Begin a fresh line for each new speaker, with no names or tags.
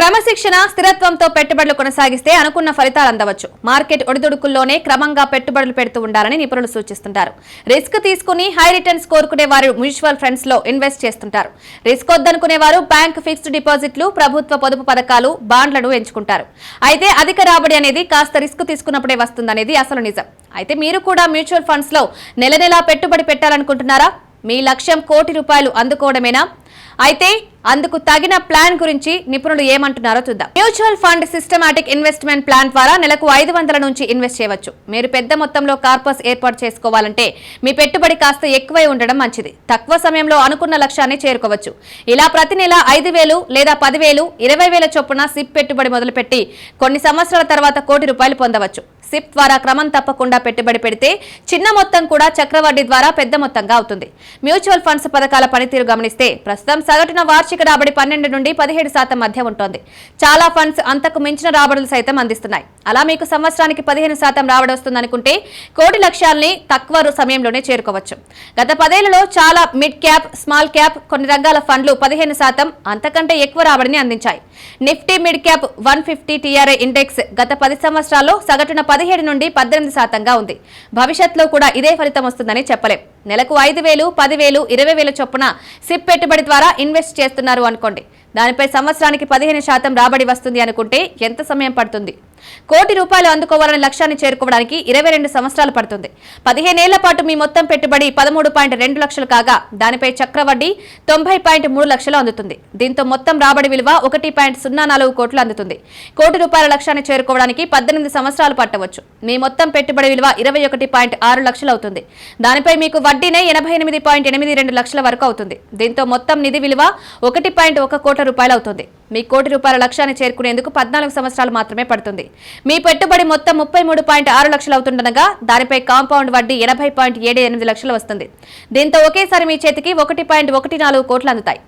క్రమశిక్షణ స్థిరత్వంతో పెట్టుబడులు కొనసాగిస్తే అనుకున్న ఫలితాలు అందవచ్చు. మార్కెట్ ఒడిదుడుకుల్లోనే క్రమంగా పెట్టుబడులు పెడుతూ ఉండాలని నిపుణులు సూచిస్తుంటారు. రిస్క్ తీసుకుని హై రిటర్న్స్ కోరుకునే వారు మ్యూచువల్ ఫండ్స్ లో ఇన్వెస్ట్ చేస్తుంటారు. రిస్క్ వద్దనుకునే వారు బ్యాంక్ ఫిక్స్డ్ డిపాజిట్లు, ప్రభుత్వ పొదుపు పథకాలు, బాండ్లను ఎంచుకుంటారు. అయితే అధిక రాబడి అనేది కాస్త రిస్క్ తీసుకున్నప్పుడే వస్తుందనేది అసలు నిజం. అయితే మీరు కూడా మ్యూచువల్ ఫండ్స్ లో నెల నెలా పెట్టుబడి పెట్టాలనుకుంటున్నారా? మీ లక్ష్యం ₹1,00,00,000 అందుకోవడమేనా? అయితే అందుకు తగిన ప్లాన్ గురించి నిపుణులు ఏమంటున్నారో చూద్దాం. Mutual fund systematic investment plan ద్వారా నెలకు 500 నుంచి ఇన్వెస్ట్ చేయవచ్చు. మీరు పెద్ద మొత్తంలో కార్పస్ ఏర్పాటు చేసుకోవాలంటే మీ పెట్టుబడి కాస్త ఎక్కువై ఉండడం మంచిది. తక్కువ సమయంలో అనుకున్న లక్ష్యాన్ని చేరుకోవచ్చు. ఇలా ప్రతి నెల 5,000 లేదా 10,000, 20,000 చొప్పున సిప్ పెట్టుబడి మొదలుపెట్టి కొన్ని సంవత్సరాల తర్వాత ₹1,00,00,000 పొందవచ్చు. సిప్ ద్వారా క్రమం తప్పకుండా పెట్టుబడి పెడితే చిన్న మొత్తం కూడా చక్రవడ్డీ ద్వారా పెద్ద మొత్తంగా అవుతుంది. మ్యూచువల్ ఫండ్స్ పథకాల పనితీరు గమనిస్తే ప్రస్తుతం సగటున వార్షిక రాబడి 12 నుండి 17% మధ్య ఉంటుంది. చాలా ఫండ్స్ అంతకు మించిన రాబడులు సైతం అందిస్తున్నాయి. అలా మీకు సంవత్సరానికి 15% రాబడి వస్తుందనుకుంటే కోటి లక్ష్యాల్ని తక్కువ సమయంలోనే చేరుకోవచ్చు. గత 10 ఏళ్లలో చాలా మిడ్ క్యాప్, స్మాల్ క్యాప్, కొన్ని రంగాల ఫండ్లు 15% అంతకంటే ఎక్కువ రాబడిని అందించాయి. Nifty mid cap 150 TRI index గత 10 సంవత్సరాల్లో సగటున 17 నుండి 18% ఉంది. భవిష్యత్తులో కూడా ఇదే ఫలితం వస్తుందని చెప్పలేం. నెలకు 5,000, 10,000, 20,000 చొప్పున సిప్ పెట్టుబడి ద్వారా ఇన్వెస్ట్ చేస్తున్నారు అనుకోండి. దానిపై సంవత్సరానికి 15% రాబడి వస్తుంది అనుకుంటే ఎంత సమయం పడుతుంది? ₹1,00,00,000 అందుకోవాలనే లక్ష్యాన్ని చేరుకోవడానికి 22 సంవత్సరాలు పడుతుంది. 15 ఏళ్ల పాటు మీ మొత్తం పెట్టుబడి 13.2 లక్షలు కాగా దానిపై చక్రవడ్డీ 90.3 లక్షలు అందుతుంది. దీంతో మొత్తం రాబడి విలువ 1.04 కోట్లు అందుతుంది. ₹1,00,00,000 లక్ష్యాన్ని చేరుకోవడానికి 18 సంవత్సరాలు పట్టవచ్చు. మీ మొత్తం పెట్టుబడి విలువ 21.6 లక్షలు అవుతుంది. దానిపై మీకు వడ్డీనే 88.82 లక్షల వరకు అవుతుంది. దీంతో మొత్తం నిధి విలువ ₹1.1 కోట్ల అవుతుంది. మీ ₹1,00,00,000 లక్ష్యాన్ని చేరుకునేందుకు 14 సంవత్సరాలు మాత్రమే పడుతుంది. మీ పెట్టుబడి మొత్తం 33.6 లక్షలు అవుతుండగా దానిపై కాంపౌండ్ వడ్డీ 80.78 లక్షలు వస్తుంది. దీంతో ఒకేసారి మీ చేతికి 1.14 కోట్లు అందుతాయి.